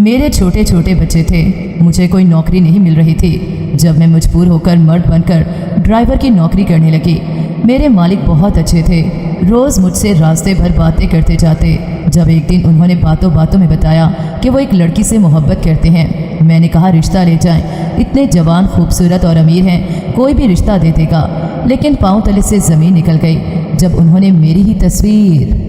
मेरे छोटे छोटे बच्चे थे, मुझे कोई नौकरी नहीं मिल रही थी। जब मैं मजबूर होकर मर्द बनकर ड्राइवर की नौकरी करने लगी। मेरे मालिक बहुत अच्छे थे, रोज़ मुझसे रास्ते भर बातें करते जाते। जब एक दिन उन्होंने बातों बातों में बताया कि वो एक लड़की से मोहब्बत करते हैं। मैंने कहा रिश्ता ले जाएं, इतने जवान, खूबसूरत और अमीर हैं, कोई भी रिश्ता दे देगा। लेकिन पाँव तले से ज़मीन निकल गई जब उन्होंने मेरी ही तस्वीर।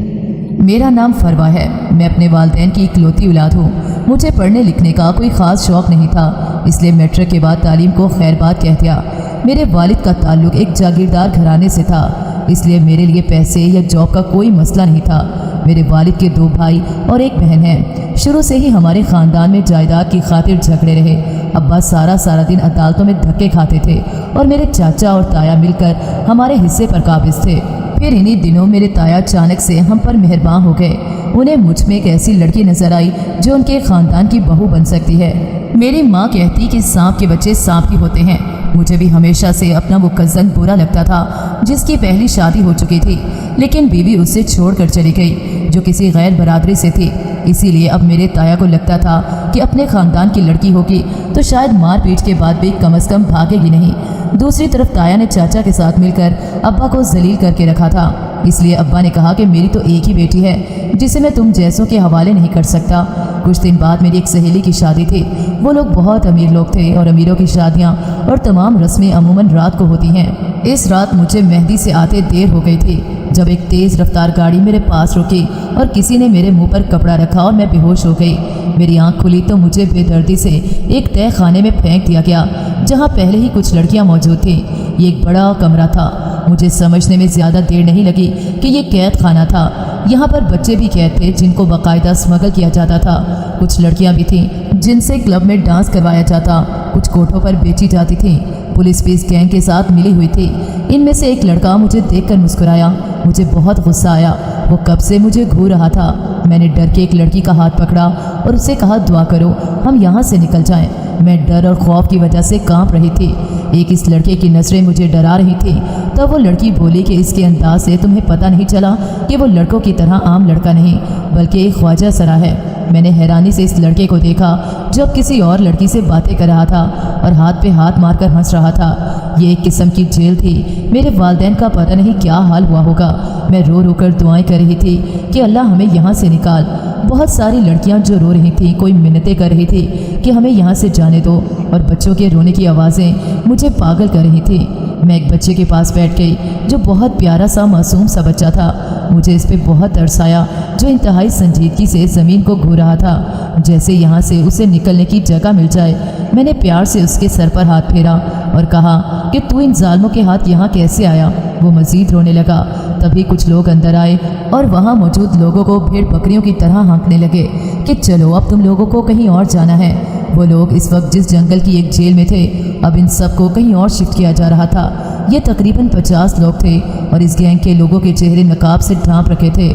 मेरा नाम फरवा है, मैं अपने वालिदैन की इकलौती औलाद हूँ। मुझे पढ़ने लिखने का कोई ख़ास शौक़ नहीं था, इसलिए मैट्रिक के बाद तालीम को खैरबाद कह दिया। मेरे वालिद का ताल्लुक़ एक जागीरदार घराने से था, इसलिए मेरे लिए पैसे या जॉब का कोई मसला नहीं था। मेरे वालिद के 2 भाई और 1 बहन है। शुरू से ही हमारे ख़ानदान में जायदाद की खातिर झगड़े रहे। अब्बा सारा दिन अदालतों में धक्के खाते थे और मेरे चाचा और ताया मिलकर हमारे हिस्से पर काबिज थे। फिर इन्हीं दिनों मेरे ताया अचानक से हम पर मेहरबान हो गए। उन्हें मुझ में एक ऐसी लड़की नजर आई जो उनके ख़ानदान की बहू बन सकती है। मेरी माँ कहती कि सांप के बच्चे सांप ही होते हैं। मुझे भी हमेशा से अपना वो कज़न बुरा लगता था जिसकी पहली शादी हो चुकी थी, लेकिन बीवी उससे छोड़कर चली गई जो किसी गैर बरादरी से थी। इसीलिए अब मेरे ताया को लगता था कि अपने ख़ानदान की लड़की होगी तो शायद मार पीट के बाद भी कम से कम भागेगी नहीं। दूसरी तरफ ताया ने चाचा के साथ मिलकर अब्बा को जलील करके रखा था, इसलिए अब्बा ने कहा कि मेरी तो एक ही बेटी है जिसे मैं तुम जैसों के हवाले नहीं कर सकता। कुछ दिन बाद मेरी एक सहेली की शादी थी। वो लोग बहुत अमीर लोग थे और अमीरों की शादियाँ और तमाम रस्में अमूमन रात को होती हैं। इस रात मुझे मेहंदी से आते देर हो गई थी जब एक तेज़ रफ्तार गाड़ी मेरे पास रुकी और किसी ने मेरे मुंह पर कपड़ा रखा और मैं बेहोश हो गई। मेरी आंख खुली तो मुझे बेदर्दी से एक तय खाने में फेंक दिया गया जहां पहले ही कुछ लड़कियां मौजूद थीं। ये एक बड़ा कमरा था। मुझे समझने में ज़्यादा देर नहीं लगी कि ये कैद खाना था। यहाँ पर बच्चे भी कैद थे जिनको बाकायदा स्मगल किया जाता था। कुछ लड़कियाँ भी थीं जिनसे क्लब में डांस करवाया जाता, कुछ कोठों पर बेची जाती थीं। पुलिस भी इस गैंग के साथ मिली हुई थी। इनमें से एक लड़का मुझे देखकर मुस्कुराया। मुझे बहुत गुस्सा आया। वो कब से मुझे घूर रहा था। मैंने डर के एक लड़की का हाथ पकड़ा और उससे कहा दुआ करो हम यहाँ से निकल जाएं। मैं डर और खौफ की वजह से कांप रही थी। एक इस लड़के की नज़रें मुझे डरा रही थी। तब वो लड़की बोली कि इसके अंदाज से तुम्हें पता नहीं चला कि वो लड़कों की तरह आम लड़का नहीं बल्कि एक ख्वाजा सरा है। मैंने हैरानी से इस लड़के को देखा जब किसी और लड़की से बातें कर रहा था और हाथ पे हाथ मारकर हंस रहा था। ये एक किस्म की जेल थी। मेरे वालिदैन का पता नहीं क्या हाल हुआ होगा। मैं रो रो कर दुआएं कर रही थी कि अल्लाह हमें यहाँ से निकाल। बहुत सारी लड़कियाँ जो रो रही थीं, कोई मिन्नतें कर रही थी कि हमें यहाँ से जाने दो, और बच्चों के रोने की आवाज़ें मुझे पागल कर रही थी। मैं एक बच्चे के पास बैठ गई जो बहुत प्यारा सा मासूम सा बच्चा था। मुझे इस पे बहुत तरस आया जो इंतहाई संजीदगी से ज़मीन को घू रहा था जैसे यहाँ से उसे निकलने की जगह मिल जाए। मैंने प्यार से उसके सर पर हाथ फेरा और कहा कि तू इन जालिमों के हाथ यहाँ कैसे आया। वो मज़ीद रोने लगा। तभी कुछ लोग अंदर आए और वहाँ मौजूद लोगों को भेड़ बकरियों की तरह हाँकने लगे कि चलो अब तुम लोगों को कहीं और जाना है। वो लोग इस वक्त जिस जंगल की एक जेल में थे अब इन सब को कहीं और शिफ्ट किया जा रहा था। ये तकरीबन 50 लोग थे और इस गैंग के लोगों के चेहरे नकाब से ढांप रखे थे।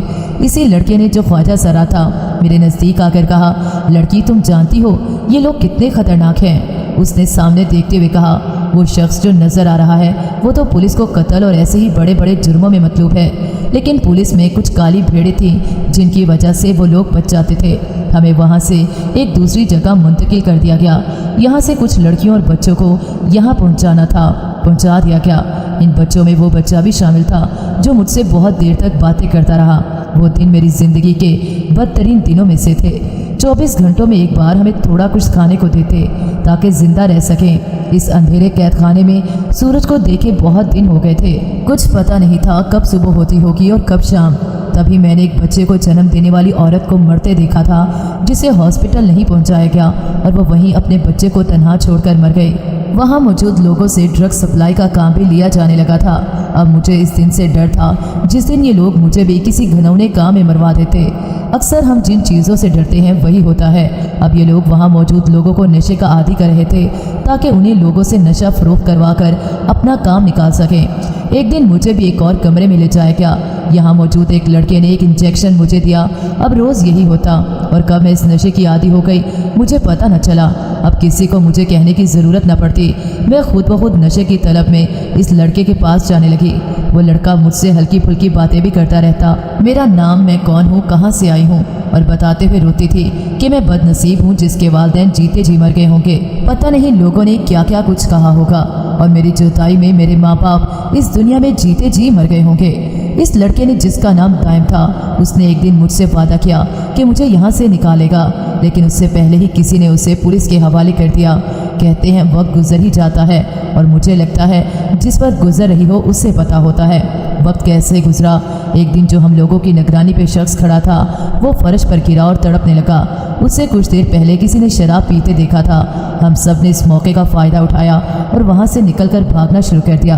इसी लड़के ने जो ख्वाजा सरा था मेरे नज़दीक आकर कहा, लड़की तुम जानती हो ये लोग कितने ख़तरनाक हैं। उसने सामने देखते हुए कहा, वो शख्स जो नज़र आ रहा है वो तो पुलिस को कत्ल और ऐसे ही बड़े बड़े जुर्मों में मतलूब है, लेकिन पुलिस में कुछ काली भेड़ें थीं जिनकी वजह से वो लोग बच जाते थे। हमें वहाँ से एक दूसरी जगह मुंतकिल कर दिया गया। यहाँ से कुछ लड़कियों और बच्चों को यहाँ पहुँचाना था, पहुँचा दिया गया। इन बच्चों में वो बच्चा भी शामिल था जो मुझसे बहुत देर तक बातें करता रहा। वो दिन मेरी ज़िंदगी के बदतरीन दिनों में से थे। 24 घंटों में एक बार हमें थोड़ा कुछ खाने को देते ताकि ज़िंदा रह सकें। इस अंधेरे कैद खाने में सूरज को देखे बहुत दिन हो गए थे। कुछ पता नहीं था कब सुबह होती होगी और कब शाम। तभी मैंने एक बच्चे को जन्म देने वाली औरत को मरते देखा था जिसे हॉस्पिटल नहीं पहुंचाया गया और वो वहीं अपने बच्चे को तन्हा छोड़कर मर गई। वहाँ मौजूद लोगों से ड्रग सप्लाई का काम भी लिया जाने लगा था। अब मुझे इस दिन से डर था जिस दिन ये लोग मुझे भी किसी घिनौने काम में मरवा देते। अक्सर हम जिन चीज़ों से डरते हैं वही होता है। अब ये लोग वहाँ मौजूद लोगों को नशे का आदी कर रहे थे ताकि उन्हीं लोगों से नशा फरोख्त करवा कर अपना काम निकाल सकें। एक दिन मुझे भी एक और कमरे में ले जाया गया। यहाँ मौजूद एक लड़के ने एक इंजेक्शन मुझे दिया। अब रोज़ यही होता और कब मैं इस नशे की आदी हो गई मुझे पता न चला। अब किसी को मुझे कहने की ज़रूरत न पड़ती। मैं खुद ब खुद नशे की तलब में इस लड़के के पास जाने लगी। वो लड़का मुझसे हल्की फुल्की बातें भी करता रहता। मेरा नाम, मैं कौन हूँ, कहाँ से आई हूँ और बताते हुए रोती थी कि मैं बदनसीब हूँ जिसके वालिदैन जीते जी मर गए होंगे। पता नहीं लोगों ने क्या क्या कुछ कहा होगा और मेरी जुदाई में मेरे माँ बाप इस दुनिया में जीते जी मर गए होंगे। इस लड़के ने जिसका नाम दाइम था, उसने एक दिन मुझसे वादा किया कि मुझे यहाँ से निकालेगा, लेकिन उससे पहले ही किसी ने उसे पुलिस के हवाले कर दिया। कहते हैं वक्त गुजर ही जाता है और मुझे लगता है जिस पर गुजर रही हो उससे पता होता है वक्त कैसे गुजरा। एक दिन जो हम लोगों की निगरानी पे शख्स खड़ा था वो फर्श पर गिरा और तड़पने लगा। उससे कुछ देर पहले किसी ने शराब पीते देखा था। हम सब ने इस मौके का फ़ायदा उठाया और वहाँ से निकलकर भागना शुरू कर दिया।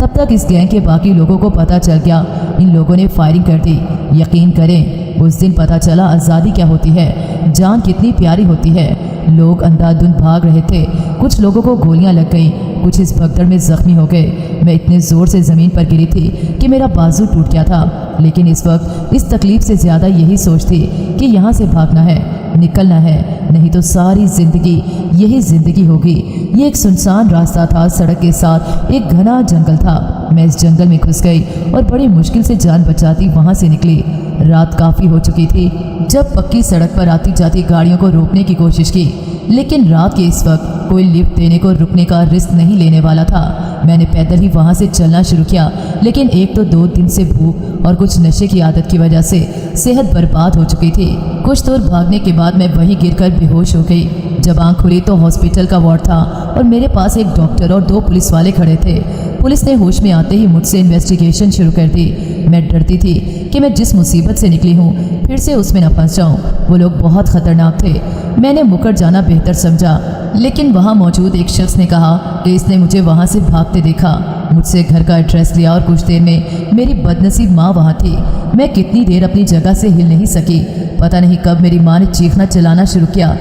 तब तक इस गैंग के बाकी लोगों को पता चल गया। इन लोगों ने फायरिंग कर दी। यकीन करें उस दिन पता चला आज़ादी क्या होती है, जान कितनी प्यारी होती है। लोग अंधाधुंध भाग रहे थे। कुछ लोगों को गोलियां लग गईं, कुछ इस भगदड़ में जख्मी हो गए। मैं इतने ज़ोर से ज़मीन पर गिरी थी कि मेरा बाजू टूट गया था, लेकिन इस वक्त इस तकलीफ़ से ज़्यादा यही सोच थी कि यहाँ से भागना है, निकलना है, नहीं तो सारी ज़िंदगी यही ज़िंदगी होगी। ये एक सुनसान रास्ता था, सड़क के साथ एक घना जंगल था। मैं इस जंगल में घुस गई और बड़ी मुश्किल से जान बचाती वहाँ से निकली। रात काफ़ी हो चुकी थी जब पक्की सड़क पर आती जाती गाड़ियों को रोकने की कोशिश की, लेकिन रात के इस वक्त कोई लिफ्ट देने को रुकने का रिस्क नहीं लेने वाला था। मैंने पैदल ही वहाँ से चलना शुरू किया, लेकिन एक तो 2 दिन से भूख और कुछ नशे की आदत की वजह से सेहत बर्बाद हो चुकी थी। कुछ दूर भागने के बाद मैं वहीं गिरकर बेहोश हो गई। जब आंख खुली तो हॉस्पिटल का वार्ड था और मेरे पास एक डॉक्टर और 2 पुलिस वाले खड़े थे। पुलिस ने होश में आते ही मुझसे इन्वेस्टिगेशन शुरू कर दी। मैं डरती थी कि मैं जिस मुसीबत से निकली हूँ फिर से उसमें न फंस जाऊँ। वो लोग बहुत ख़तरनाक थे। मैंने मुकर जाना बेहतर समझा, लेकिन वहाँ मौजूद एक शख्स ने कहा कि इसने मुझे वहाँ से भागते देखा। मुझसे घर का एड्रेस लिया और कुछ देर में मेरी बदनसीब माँ वहाँ थी। मैं कितनी देर अपनी जगह से हिल नहीं सकी। पता नहीं कब मेरी माँ ने चीखना चिल्लाना शुरू किया।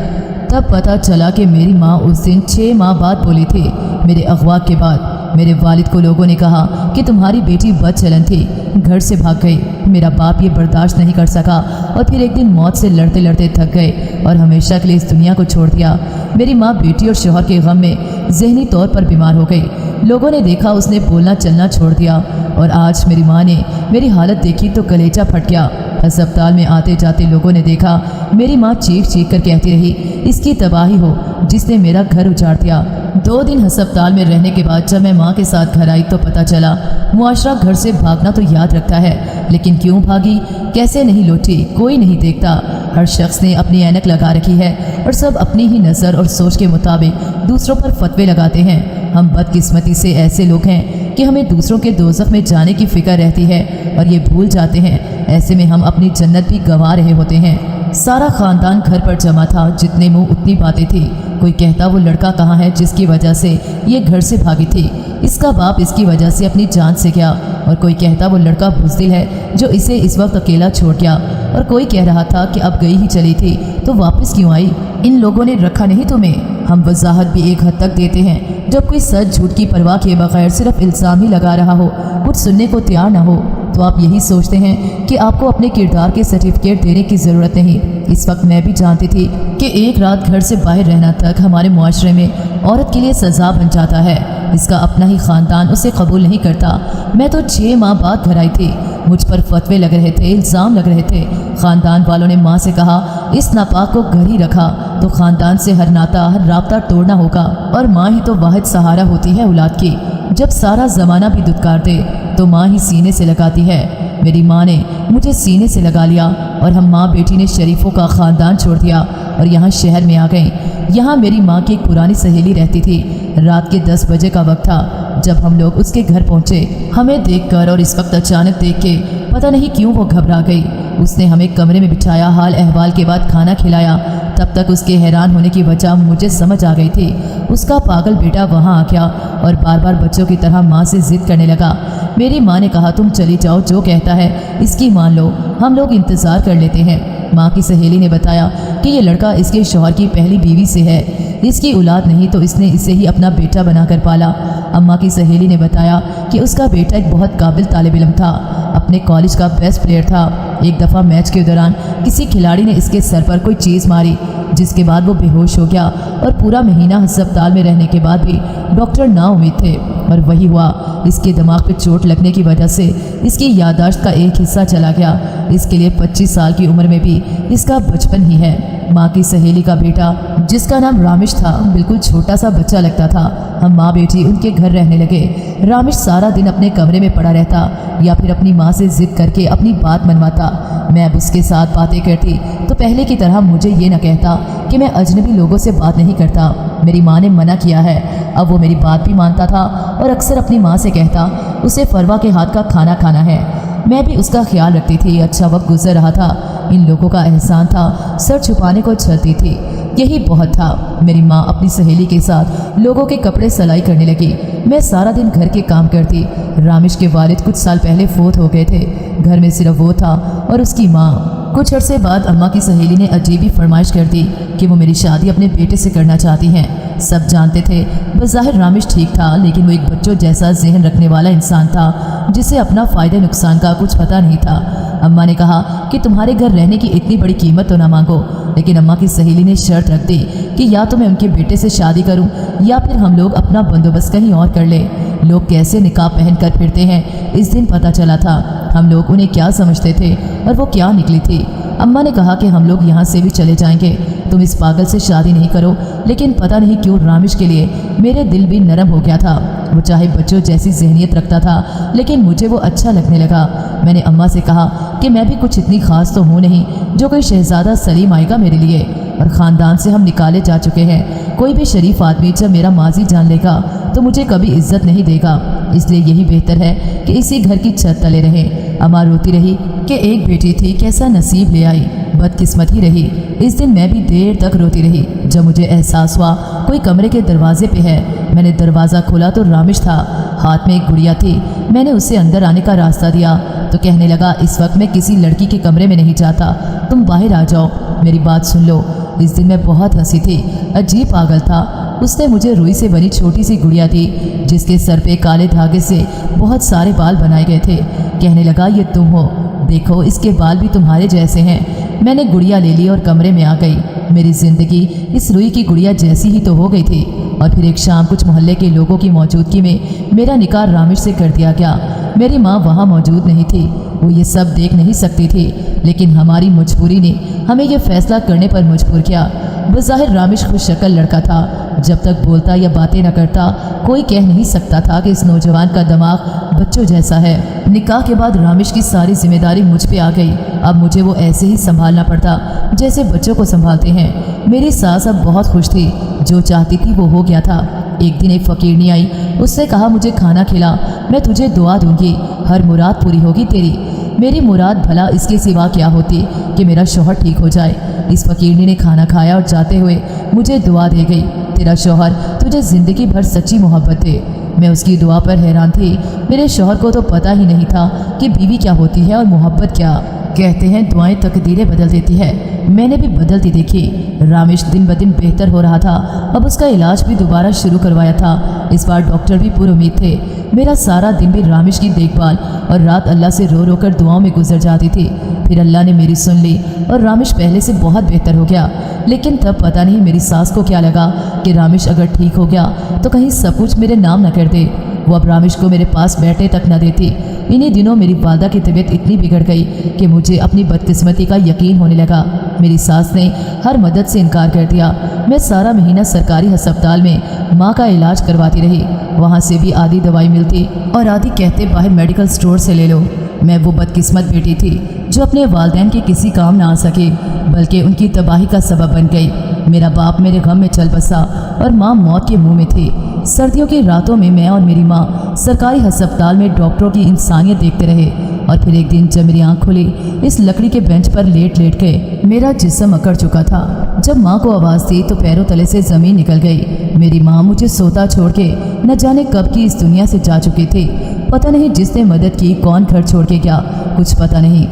तब पता चला कि मेरी माँ उस दिन 6 माह बाद बोली थी। मेरे अगवा के बाद मेरे वालिद को लोगों ने कहा कि तुम्हारी बेटी बदचलन थी, घर से भाग गई। मेरा बाप ये बर्दाश्त नहीं कर सका और फिर एक दिन मौत से लड़ते लड़ते थक गए और हमेशा के लिए इस दुनिया को छोड़ दिया। मेरी माँ बेटी और शौहर के गम में जहनी तौर पर बीमार हो गई। लोगों ने देखा उसने बोलना चलना छोड़ दिया और आज मेरी माँ ने मेरी हालत देखी तो कलेजा फट गया। अस्पताल में आते जाते लोगों ने देखा मेरी माँ चीख चीख कर कहती रही, इसकी तबाही हो जिसने मेरा घर उजाड़ दिया। 2 दिन अस्पताल में रहने के बाद जब मैं माँ के साथ घर आई तो पता चला मुआशरा घर से भागना तो याद रखता है, लेकिन क्यों भागी, कैसे नहीं लौटी, कोई नहीं देखता। हर शख्स ने अपनी ऐनक लगा रखी है और सब अपनी ही नज़र और सोच के मुताबिक दूसरों पर फतवे लगाते हैं। हम बदकिस्मती से ऐसे लोग हैं कि हमें दूसरों के दोज़ख में जाने की फ़िक्र रहती है और ये भूल जाते हैं ऐसे में हम अपनी जन्नत भी गंवा रहे होते हैं। सारा ख़ानदान घर पर जमा था, जितने मुँह उतनी बातें थी। कोई कहता वो लड़का कहाँ है जिसकी वजह से ये घर से भागी थी, इसका बाप इसकी वजह से अपनी जान से गया, और कोई कहता वो लड़का बुज़दिल है जो इसे इस वक्त अकेला छोड़ गया, और कोई कह रहा था कि अब गई ही चली थी तो वापस क्यों आई। इन लोगों ने रखा नहीं तुम्हें। हम वजाहत भी एक हद तक देते हैं, जब कोई सच झूठ की परवाह किए बगैर सिर्फ इल्ज़ाम ही लगा रहा हो, कुछ सुनने को तैयार ना हो, तो आप यही सोचते हैं कि आपको अपने किरदार के सर्टिफिकेट देने की ज़रूरत नहीं। इस वक्त मैं भी जानती थी कि एक रात घर से बाहर रहना तक हमारे मुआशरे में औरत के लिए सज़ा बन जाता है। इसका अपना ही ख़ानदान उसे कबूल नहीं करता। मैं तो 6 माह बाद घर आई थी। मुझ पर फतवे लग रहे थे, इल्ज़ाम लग रहे थे। ख़ानदान वालों ने माँ से कहा इस नापाक को घर ही रखा तो ख़ानदान से हर नाता हर राब्ता तोड़ना होगा, और माँ ही तो वाहिद सहारा होती है औलाद की। जब सारा ज़माना भी दुत्कार दे तो माँ ही सीने से लगाती है। मेरी माँ ने मुझे सीने से लगा लिया और हम माँ बेटी ने शरीफों का ख़ानदान छोड़ दिया और यहाँ शहर में आ गई। यहाँ मेरी माँ की एक पुरानी सहेली रहती थी। रात के 10 बजे का वक्त था जब हम लोग उसके घर पहुँचे। हमें देखकर और इस वक्त अचानक देख के पता नहीं क्यों वो घबरा गई। उसने हमें कमरे में बिठाया, हाल अहवाल के बाद खाना खिलाया। तब तक उसके हैरान होने की वजह मुझे समझ आ गई थी। उसका पागल बेटा वहाँ आ गया और बार बार बच्चों की तरह माँ से ज़िद करने लगा। मेरी माँ ने कहा तुम चली जाओ, जो कहता है इसकी मान लो, हम लोग इंतज़ार कर लेते हैं। माँ की सहेली ने बताया कि ये लड़का इसके शौहर की पहली बीवी से है। इसकी औलाद नहीं तो इसने इसे ही अपना बेटा बनाकर पाला। अम्मा की सहेली ने बताया कि उसका बेटा एक बहुत काबिल तालिब इल्म था, अपने कॉलेज का बेस्ट प्लेयर था। एक दफ़ा मैच के दौरान किसी खिलाड़ी ने इसके सर पर कोई चीज़ मारी, जिसके बाद वो बेहोश हो गया और पूरा महीना अस्पताल में रहने के बाद भी डॉक्टर नाउम्मीद थे। और वही हुआ, इसके दिमाग पे चोट लगने की वजह से इसकी याददाश्त का एक हिस्सा चला गया। इसके लिए 25 साल की उम्र में भी इसका बचपन ही है। माँ की सहेली का बेटा, जिसका नाम रामिश था, बिल्कुल छोटा सा बच्चा लगता था। हम माँ बेटी उनके घर रहने लगे। रामिश सारा दिन अपने कमरे में पड़ा रहता या फिर अपनी माँ से जिद करके अपनी बात मनवाता। मैं अब उसके साथ बातें करती तो पहले की तरह मुझे ये न कहता कि मैं अजनबी लोगों से बात नहीं करता, मेरी माँ ने मना किया है। अब वो मेरी बात भी मानता था और अक्सर अपनी माँ से कहता उसे फरवा के हाथ का खाना खाना है। मैं भी उसका ख्याल रखती थी। अच्छा वक्त गुजर रहा था। इन लोगों का एहसान था, सर छुपाने को छलती थी, यही बहुत था। मेरी माँ अपनी सहेली के साथ लोगों के कपड़े सिलाई करने लगी। मैं सारा दिन घर के काम करती। रामिश के वालिद कुछ साल पहले फोत हो गए थे। घर में सिर्फ वो था और उसकी माँ। कुछ अरसे बाद अम्मा की सहेली ने अजीब ही फरमाइश कर दी कि वो मेरी शादी अपने बेटे से करना चाहती हैं। सब जानते थे बज़ाहिर रामिश ठीक था, लेकिन वो एक बच्चों जैसा जहन रखने वाला इंसान था जिसे अपना फ़ायदे नुकसान का कुछ पता नहीं था। अम्मा ने कहा कि तुम्हारे घर रहने की इतनी बड़ी कीमत तो ना मांगो, लेकिन अम्मा की सहेली ने शर्त रख दी कि या तो मैं उनके बेटे से शादी करूं या फिर हम लोग अपना बंदोबस्त कहीं और कर ले। लोग कैसे निकाब पहन कर फिरते हैं, इस दिन पता चला था। हम लोग उन्हें क्या समझते थे और वो क्या निकली थी। अम्मा ने कहा कि हम लोग यहाँ से भी चले जाएंगे, तुम इस पागल से शादी नहीं करो। लेकिन पता नहीं क्यों रामिश के लिए मेरे दिल भी नरम हो गया था। वो चाहे बच्चों जैसी जहनियत रखता था, लेकिन मुझे वो अच्छा लगने लगा। मैंने अम्मा से कहा कि मैं भी कुछ इतनी खास तो हूँ नहीं जो कोई शहजादा सलीम आएगा मेरे लिए, और ख़ानदान से हम निकाले जा चुके हैं। कोई भी शरीफ आदमी जब मेरा माजी जान लेगा तो मुझे कभी इज्जत नहीं देगा, इसलिए यही बेहतर है कि इसी घर की छत तले रहें। अम्मा रोती रही कि एक बेटी थी, कैसा नसीब ले आई, बदकिस्मत ही रही। इस दिन मैं भी देर तक रोती रही। जब मुझे एहसास हुआ कोई कमरे के दरवाजे पे है, मैंने दरवाज़ा खोला तो रामिश था, हाथ में एक गुड़िया थी। मैंने उसे अंदर आने का रास्ता दिया तो कहने लगा, इस वक्त मैं किसी लड़की के कमरे में नहीं जाता, तुम बाहर आ जाओ, मेरी बात सुन लो। इस दिन मैं बहुत हंसी थी, अजीब पागल था। उसने मुझे रुई से बनी छोटी सी गुड़िया दी जिसके सर पे काले धागे से बहुत सारे बाल बनाए गए थे। कहने लगा, ये तुम हो, देखो इसके बाल भी तुम्हारे जैसे हैं। मैंने गुड़िया ले ली और कमरे में आ गई। मेरी ज़िंदगी इस रुई की गुड़िया जैसी ही तो हो गई थी। और फिर एक शाम कुछ मोहल्ले के लोगों की मौजूदगी में मेरा निकाह रामिश से कर दिया गया। मेरी माँ वहाँ मौजूद नहीं थी, वो ये सब देख नहीं सकती थी, लेकिन हमारी मजबूरी ने हमें यह फैसला करने पर मजबूर किया। बज़ाहिर रामिश खुश शक्ल लड़का था, जब तक बोलता या बातें न करता कोई कह नहीं सकता था कि इस नौजवान का दिमाग बच्चों जैसा है। निकाह के बाद रामिश की सारी जिम्मेदारी मुझ पे आ गई। अब मुझे वो ऐसे ही संभालना पड़ता जैसे बच्चों को संभालते हैं। मेरी सास अब बहुत खुश थी, जो चाहती थी वो हो गया था। एक दिन एक फ़कीरनी आई, उससे कहा, मुझे खाना खिला, मैं तुझे दुआ दूंगी, हर मुराद पूरी होगी तेरी। मेरी मुराद भला इसके सिवा क्या होती कि मेरा शौहर ठीक हो जाए। इस फ़कीरनी ने खाना खाया और जाते हुए मुझे दुआ दे गई, तेरा शौहर तुझे ज़िंदगी भर सच्ची मोहब्बत दे। मैं उसकी दुआ पर हैरान थी। मेरे शौहर को तो पता ही नहीं था कि बीवी क्या होती है और मोहब्बत क्या। कहते हैं दुआएं तकदीरें बदल देती है, मैंने भी बदलती देखी। रामिश दिन ब दिन बेहतर हो रहा था। अब उसका इलाज भी दोबारा शुरू करवाया था। इस बार डॉक्टर भी पुरुमीद थे। मेरा सारा दिन भी रामिश की देखभाल और रात अल्लाह से रो रो कर दुआओं में गुजर जाती थी। फिर अल्लाह ने मेरी सुन ली और रामिश पहले से बहुत बेहतर हो गया। लेकिन तब पता नहीं मेरी सास को क्या लगा कि रामिश अगर ठीक हो गया तो कहीं सब कुछ मेरे नाम न कर दे। वो अब रामिश को मेरे पास बैठने तक न देती। इन्हीं दिनों मेरी वालदा की तबीयत इतनी बिगड़ गई कि मुझे अपनी बदकिस्मती का यकीन होने लगा। मेरी सास ने हर मदद से इनकार कर दिया। मैं सारा महीना सरकारी अस्पताल में माँ का इलाज करवाती रही। वहाँ से भी आधी दवाई मिलती और आधी कहते बाहर मेडिकल स्टोर से ले लो। मैं वो बदकिस्मत बेटी थी जो अपने वालिदैन के किसी काम ना आ सके, बल्कि उनकी तबाही का सबब बन गई। मेरा बाप मेरे गम में चल बसा और माँ मौत के मुंह में थी। सर्दियों की रातों में मैं और मेरी माँ सरकारी अस्पताल में डॉक्टरों की इंसानियत देखते रहे। और फिर एक दिन जब मेरी आँख खुली, इस लकड़ी के बेंच पर लेट लेट के मेरा जिस्म अकड़ चुका था। जब माँ को आवाज़ दी तो पैरों तले से ज़मीन निकल गई। मेरी माँ मुझे सोता छोड़ के न जाने कब की इस दुनिया से जा चुकी थी। पता नहीं जिसने मदद की, कौन घर छोड़ के गया, कुछ पता नहीं।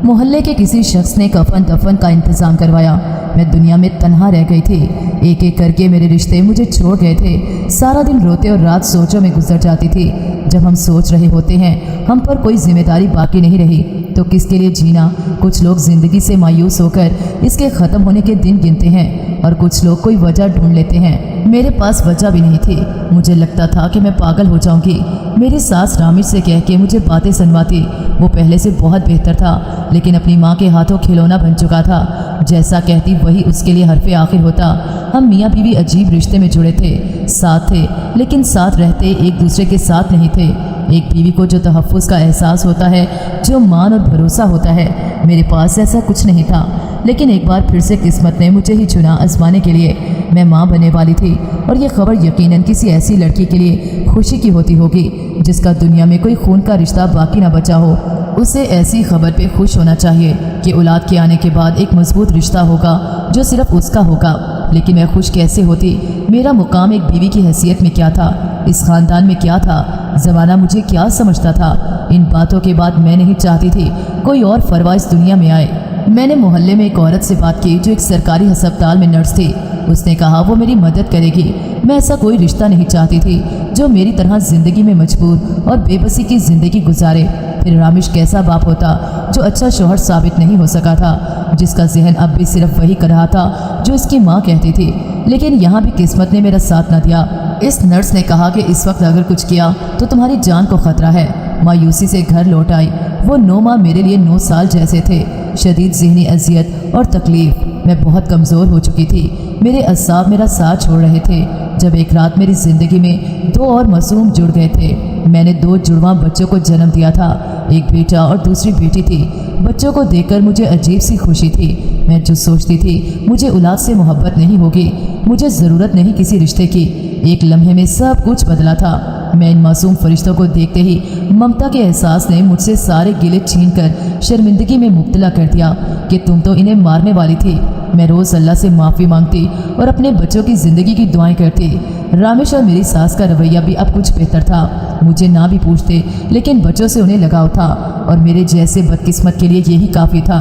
मोहल्ले के किसी शख्स ने कफन दफन का इंतज़ाम करवाया। मैं दुनिया में तन्हा रह गई थी। एक एक करके मेरे रिश्ते मुझे छोड़ गए थे। सारा दिन रोते और रात सोचों में गुजर जाती थी। जब हम सोच रहे होते हैं हम पर कोई जिम्मेदारी बाकी नहीं रही तो किसके लिए जीना। कुछ लोग ज़िंदगी से मायूस होकर इसके ख़त्म होने के दिन गिनते हैं और कुछ लोग कोई वजह ढूंढ लेते हैं। मेरे पास वजह भी नहीं थी। मुझे लगता था कि मैं पागल हो जाऊंगी। मेरी सास रामिश से कह के मुझे बातें सुनवाती। वो पहले से बहुत बेहतर था लेकिन अपनी माँ के हाथों खिलौना बन चुका था। जैसा कहती वही उसके लिए हरफे आखिर होता। हम मियाँ बीवी अजीब रिश्ते में जुड़े थे, साथ थे लेकिन साथ रहते एक दूसरे के साथ नहीं थे। एक बीवी को जो तहफ़्फ़ुज़ का एहसास होता है, जो मान और भरोसा होता है, मेरे पास ऐसा कुछ नहीं था। लेकिन एक बार फिर से किस्मत ने मुझे ही चुना आजमाने के लिए। मैं माँ बनने वाली थी और ये खबर यकीनन किसी ऐसी लड़की के लिए खुशी की होती होगी जिसका दुनिया में कोई खून का रिश्ता बाकी ना बचा हो। उसे ऐसी खबर पे खुश होना चाहिए कि औलाद के आने के बाद एक मजबूत रिश्ता होगा जो सिर्फ उसका होगा। लेकिन मैं खुश कैसे होती? मेरा मुकाम एक बीवी की हैसियत में क्या था? इस ख़ानदान में क्या था? ज़माना मुझे क्या समझता था? इन बातों के बाद मैं नहीं चाहती थी कोई और फरवा इस दुनिया में आए। मैंने मोहल्ले में एक औरत से बात की जो एक सरकारी अस्पताल में नर्स थी। उसने कहा वो मेरी मदद करेगी। मैं ऐसा कोई रिश्ता नहीं चाहती थी जो मेरी तरह ज़िंदगी में मजबूर और बेबसी की ज़िंदगी गुजारे। फिर रामिश कैसा बाप होता जो अच्छा शौहर साबित नहीं हो सका था, जिसका जहन अब भी सिर्फ वही कर रहा था जो इसकी माँ कहती थी। लेकिन यहाँ भी किस्मत ने मेरा साथ न दिया। इस नर्स ने कहा कि इस वक्त अगर कुछ किया तो तुम्हारी जान को खतरा है। मायूसी से घर लौट आई। वो 9 माह मेरे लिए 9 साल जैसे थे। शदीद ज़हनी अजियत और तकलीफ़। मैं बहुत कमज़ोर हो चुकी थी। मेरे असाब मेरा साथ छोड़ रहे थे। जब एक रात मेरी ज़िंदगी में 2 और मासूम जुड़ गए थे। मैंने 2 जुड़वां बच्चों को जन्म दिया था, एक बेटा और दूसरी बेटी थी। बच्चों को देखकर मुझे अजीब सी खुशी थी। मैं जो सोचती थी मुझे औलाद से मोहब्बत नहीं होगी, मुझे ज़रूरत नहीं किसी रिश्ते की। एक लम्हे में सब कुछ बदला था। मैं इन मासूम फरिश्तों को देखते ही ममता के एहसास ने मुझसे सारे गिले छीनकर शर्मिंदगी में मुब्तला कर दिया कि तुम तो इन्हें मारने वाली थी। मैं रोज़ अल्लाह से माफ़ी मांगती और अपने बच्चों की ज़िंदगी की दुआएं करती। रामिश और मेरी सास का रवैया भी अब कुछ बेहतर था। मुझे ना भी पूछते लेकिन बच्चों से उन्हें लगाव था और मेरे जैसे बदकिस्मत के लिए यही काफ़ी था।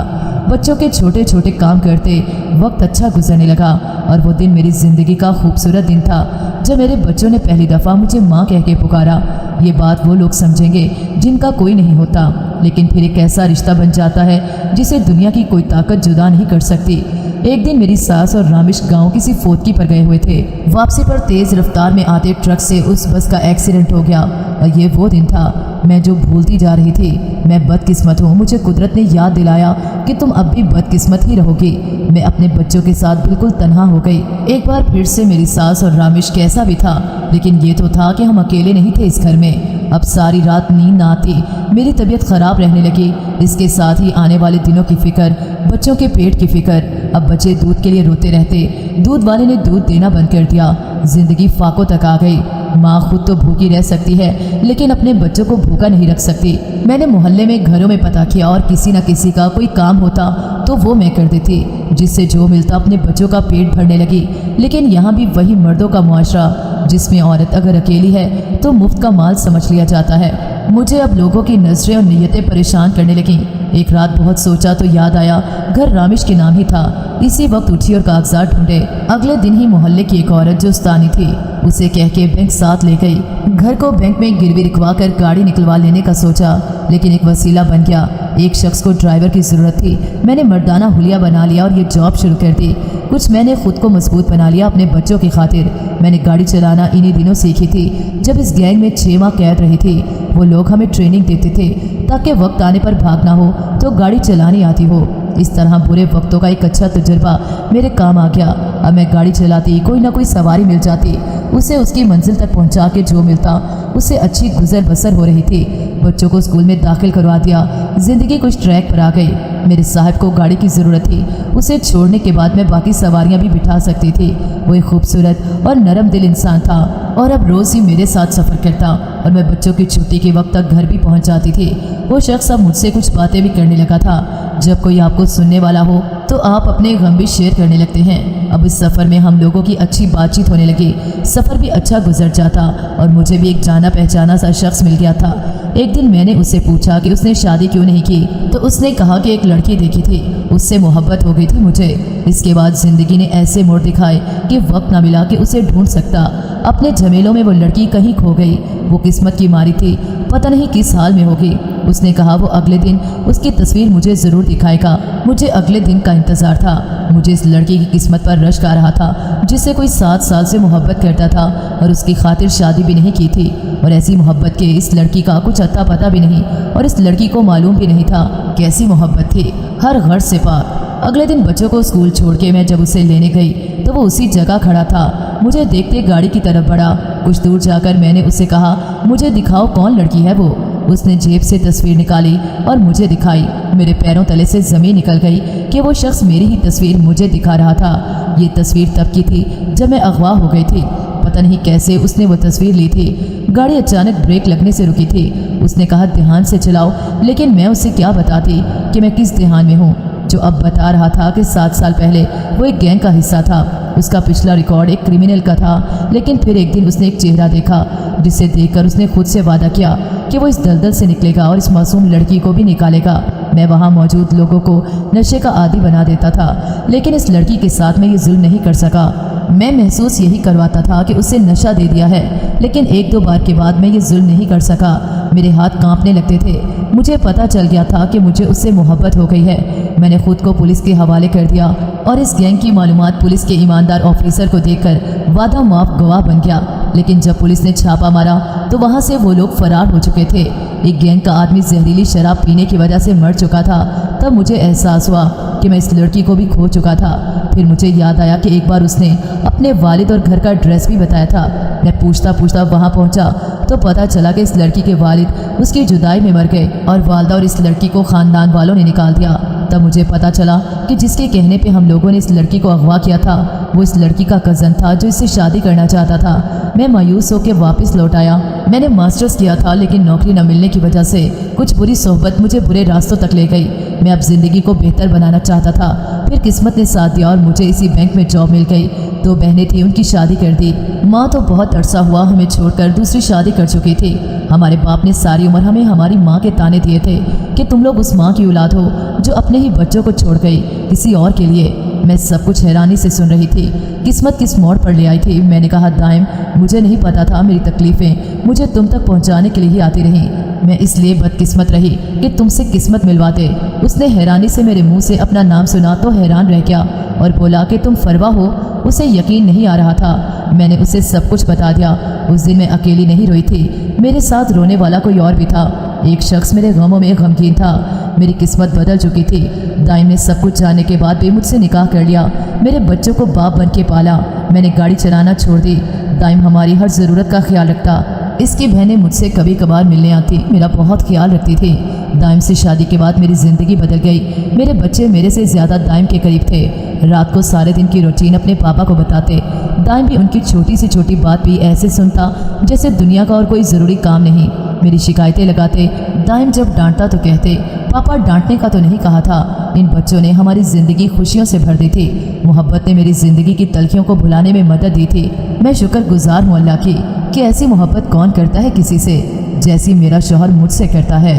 बच्चों के छोटे छोटे काम करते वक्त अच्छा गुजरने लगा और वो दिन मेरी ज़िंदगी का खूबसूरत दिन था जब मेरे बच्चों ने पहली दफ़ा मुझे माँ कह के पुकारा। ये बात वो लोग समझेंगे जिनका कोई नहीं होता, लेकिन फिर एक ऐसा रिश्ता बन जाता है जिसे दुनिया की कोई ताकत जुदा नहीं कर सकती। एक दिन मेरी सास और रामिश गांव किसी फोतकी पर गए हुए थे। वापसी पर तेज़ रफ्तार में आते ट्रक से उस बस का एक्सीडेंट हो गया और ये वो दिन था मैं जो भूलती जा रही थी। मैं बदकिस्मत हूँ। मुझे कुदरत ने याद दिलाया कि तुम अब भी बदकिस्मत ही रहोगी। मैं अपने बच्चों के साथ बिल्कुल तन्हा हो गई। एक बार फिर से मेरी सास और रामिश कैसा भी था, लेकिन ये तो था कि हम अकेले नहीं थे इस घर में। अब सारी रात नींद ना आती, मेरी तबीयत ख़राब रहने लगी। इसके साथ ही आने वाले दिनों की फ़िक्र, बच्चों के पेट की फ़िक्र। अब बच्चे दूध के लिए रोते रहते। दूध वाले ने दूध देना बंद कर दिया। ज़िंदगी फाकों तक आ गई। माँ खुद तो भूखी रह सकती है लेकिन अपने बच्चों को भूखा नहीं रख सकती। मैंने मोहल्ले में घरों में पता किया और किसी न किसी का कोई काम होता तो वो मैं कर देती, जिससे जो मिलता अपने बच्चों का पेट भरने लगी। लेकिन यहाँ भी वही मर्दों का मुआशरा जिसमें औरत अगर अकेली है तो मुफ्त का माल समझ लिया जाता है। मुझे अब लोगों की नजरें और नीयतें परेशान करने लगीं। एक रात बहुत सोचा तो याद आया घर रामिश के नाम ही था। इसी वक्त उठी और कागजात ढूंढे। अगले दिन ही मोहल्ले की एक औरत जो उस्तानी थी उसे कह के बैंक साथ ले गई। घर को बैंक में गिरवी रखवा कर गाड़ी निकलवा लेने का सोचा, लेकिन एक वसीला बन गया। एक शख्स को ड्राइवर की ज़रूरत थी। मैंने मर्दाना हुलिया बना लिया और ये जॉब शुरू कर दी। कुछ मैंने खुद को मजबूत बना लिया अपने बच्चों की खातिर। मैंने गाड़ी चलाना इन्हीं दिनों सीखी थी जब इस गैंग में 6 माह कैद रही थी। वो लोग हमें ट्रेनिंग देते थे ताकि वक्त आने पर भागना हो तो गाड़ी चलानी आती हो। इस तरह बुरे वक्तों का एक अच्छा तजुर्बा मेरे काम आ गया। अब मैं गाड़ी चलाती, कोई ना कोई सवारी मिल जाती, उसे उसकी मंजिल तक पहुंचा के जो मिलता उससे अच्छी गुजर बसर हो रही थी। बच्चों को स्कूल में दाखिल करवा दिया। ज़िंदगी कुछ ट्रैक पर आ गई। मेरे साहब को गाड़ी की ज़रूरत थी। उसे छोड़ने के बाद मैं बाकी सवारियां भी बिठा सकती थी। वो एक खूबसूरत और नरम दिल इंसान था और अब रोज़ ही मेरे साथ सफ़र करता और मैं बच्चों की छुट्टी के वक्त तक घर भी पहुंच जाती थी। वो शख्स अब मुझसे कुछ बातें भी करने लगा था। जब कोई आपको सुनने वाला हो तो आप अपने गम भी शेयर करने लगते हैं। अब इस सफ़र में हम लोगों की अच्छी बातचीत होने लगी। सफ़र भी अच्छा गुजर जाता और मुझे भी एक जाना पहचाना सा शख्स मिल गया था। एक दिन मैंने उससे पूछा कि उसने शादी क्यों नहीं की, तो उसने कहा कि एक लड़की देखी थी, उससे मोहब्बत हो गई थी मुझे। इसके बाद ज़िंदगी ने ऐसे मोड़ दिखाए कि वक्त ना मिला कि उसे ढूंढ सकता। अपने झमेलों में वो लड़की कहीं खो गई। वो किस्मत की मारी थी, पता नहीं किस हाल में होगी। उसने कहा वो अगले दिन उसकी तस्वीर मुझे ज़रूर दिखाएगा। मुझे अगले दिन का इंतज़ार था। मुझे इस लड़की की किस्मत पर रश्क आ रहा था, जिससे कोई 7 साल से मोहब्बत करता था और उसकी खातिर शादी भी नहीं की थी। और ऐसी मोहब्बत के इस लड़की का कुछ अता पता भी नहीं, और इस लड़की को मालूम भी नहीं था कैसी मोहब्बत थी, हर गर्ज से पार। अगले दिन बच्चों को स्कूल छोड़ के मैं जब उसे लेने गई तो वो उसी जगह खड़ा था। मुझे देखते गाड़ी की तरफ बढ़ा। कुछ दूर जाकर मैंने उससे कहा, मुझे दिखाओ कौन लड़की है वो। उसने जेब से तस्वीर निकाली और मुझे दिखाई। मेरे पैरों तले से ज़मीन निकल गई कि वो शख्स मेरी ही तस्वीर मुझे दिखा रहा था। ये तस्वीर तब की थी जब मैं अगवा हो गई थी। पता नहीं कैसे उसने वो तस्वीर ली थी। गाड़ी अचानक ब्रेक लगने से रुकी थी। उसने कहा ध्यान से चलाओ, लेकिन मैं उसे क्या बताती कि मैं किस ध्यान में हूँ। जो अब बता रहा था कि 7 साल पहले वो एक गैंग का हिस्सा था। उसका पिछला रिकॉर्ड एक क्रिमिनल का था, लेकिन फिर एक दिन उसने एक चेहरा देखा जिसे देखकर उसने खुद से वादा किया कि वो इस दलदल से निकलेगा और इस मासूम लड़की को भी निकालेगा। मैं वहाँ मौजूद लोगों को नशे का आदी बना देता था, लेकिन इस लड़की के साथ मैं ये जुल्म नहीं कर सका। मैं महसूस यही करवाता था कि उसे नशा दे दिया है, लेकिन 1-2 बार के बाद मैं ये जुल्म नहीं कर सका। मेरे हाथ कांपने लगते थे। मुझे पता चल गया था कि मुझे उससे मोहब्बत हो गई है। मैंने खुद को पुलिस के हवाले कर दिया और इस गैंग की मालूमात पुलिस के ईमानदार ऑफिसर को देकर वादा माफ गवाह बन गया। लेकिन जब पुलिस ने छापा मारा तो वहाँ से वो लोग फरार हो चुके थे। एक गैंग का आदमी जहरीली शराब पीने की वजह से मर चुका था। तब मुझे एहसास हुआ कि मैं इस लड़की को भी खो चुका था। फिर मुझे याद आया कि एक बार उसने अपने वालिद और घर का एड्रेस भी बताया था। मैं पूछता पूछता वहाँ पहुँचा तो पता चला कि इस लड़की के वालिद उसकी जुदाई में मर गए और वालदा और इस लड़की को ख़ानदान वालों ने निकाल दिया। तब मुझे पता चला कि जिसके कहने पे हम लोगों ने इस लड़की को अगवा किया था वो इस लड़की का कज़न था जो इससे शादी करना चाहता था। मैं मायूस होकर वापस लौट आया। मैंने मास्टर्स किया था, लेकिन नौकरी न मिलने की वजह से कुछ बुरी सोहबत मुझे बुरे रास्तों तक ले गई। मैं अब ज़िंदगी को बेहतर बनाना चाहता था। फिर किस्मत ने साथ दिया और मुझे इसी बैंक में जॉब मिल गई। 2 बहनें थी, उनकी शादी कर दी। माँ तो बहुत अरसा हुआ हमें छोड़कर दूसरी शादी कर चुकी थी। हमारे बाप ने सारी उम्र हमें हमारी माँ के ताने दिए थे कि तुम लोग उस माँ की औलाद हो जो अपने ही बच्चों को छोड़ गई किसी और के लिए। मैं सब कुछ हैरानी से सुन रही थी। किस्मत किस मोड़ पर ले आई थी। मैंने कहा, दाइम, मुझे नहीं पता था मेरी तकलीफ़ें मुझे तुम तक पहुंचाने के लिए ही आती रहीं। मैं इसलिए बदकिस्मत रही कि तुमसे किस्मत मिलवा दे। उसने हैरानी से मेरे मुंह से अपना नाम सुना तो हैरान रह गया और बोला कि तुम फरवा हो। उसे यकीन नहीं आ रहा था। मैंने उसे सब कुछ बता दिया। उस दिन मैं अकेली नहीं रोई थी, मेरे साथ रोने वाला कोई और भी था। एक शख्स मेरे गमों में गमगीन था। मेरी किस्मत बदल चुकी थी। दाइम ने सब कुछ जानने के बाद भी मुझसे निकाह कर लिया। मेरे बच्चों को बाप बन के पाला। मैंने गाड़ी चलाना छोड़ दी। दाइम हमारी हर ज़रूरत का ख्याल रखता। इसकी बहनें मुझसे कभी कभार मिलने आती, मेरा बहुत ख्याल रखती थी। दाइम से शादी के बाद मेरी ज़िंदगी बदल गई। मेरे बच्चे मेरे से ज़्यादा दाइम के करीब थे। रात को सारे दिन की रूटीन अपने पापा को बताते। दाइम भी उनकी छोटी से छोटी बात भी ऐसे सुनता जैसे दुनिया का और कोई ज़रूरी काम नहीं। मेरी शिकायतें लगाते। दाइम जब डांटता तो कहते, पापा डांटने का तो नहीं कहा था। इन बच्चों ने हमारी ज़िंदगी खुशियों से भर दी थी। मोहब्बत ने मेरी ज़िंदगी की तलखियों को भुलाने में मदद दी थी। मैं शुक्रगुजार हूँ अल्लाह की कि ऐसी मोहब्बत कौन करता है किसी से जैसी मेरा शौहर मुझसे करता है।